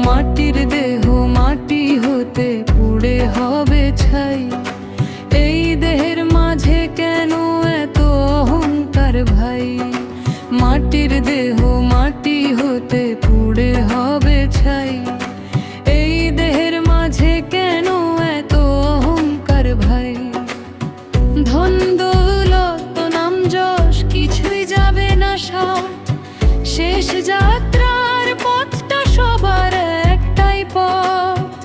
মাটির দেহ মাটি হতে পুড়ে হবে ছাই। এই দেহের মাঝে কেন এত অহংকার ভাই? মাটির দেহ মাটি হতে পুড়ে হবে ছাই। এই দেহের মাঝে কেন এত অহংকার ভাই? ধন দৌলত নাম যশ কিছুই যাবে না সাথ। শেষ যাত্রার পথটা সবার একটাই পথ।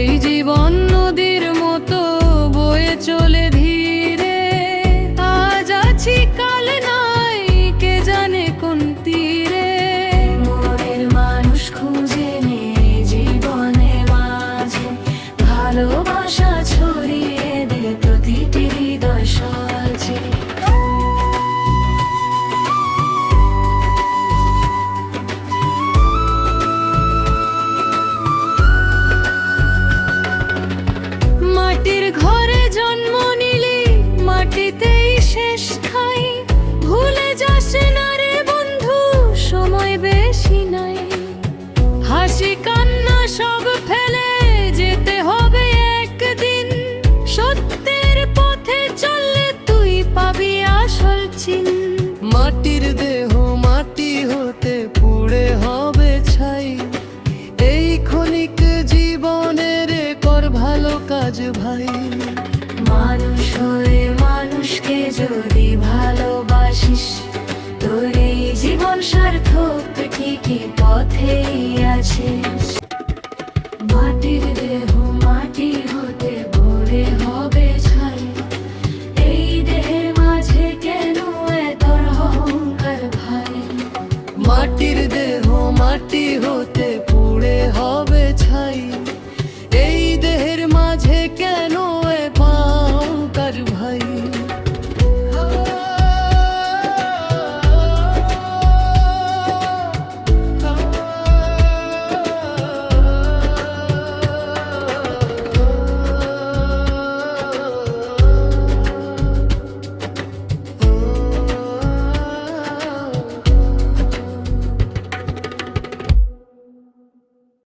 এই জীবন নদীর মতো বয়ে চলে ধীরে। আজ আছি কাল নাই, কে জানে কোন তীরে। মনের মানুষ খুঁজে নে জীবনে মাঝে, ভালোবাসা ছড়িয়ে দে প্রতিটি হৃদয় সাজে। মাটির ঘরে জন্ম নিলি মাটিতেই শেষ ঠাই। ভুলে যাস না রে বন্ধু, সময় বেশি নাই। হাসি কান্না সব ফেলে যেতে হবে একদিন। সত্যের পথে চললে তুই পাবি আসল চিন। মাটির দেহ মাটি হতে পুড়ে হবে ছাই। এই ক্ষণিক জীবনের কর ভালো কাজ ভাই। মানুষ হয়ে মানুষকে যদি ভালোবাসিস, তোর এই জীবন সার্থক ঠিকই পথেই আছে।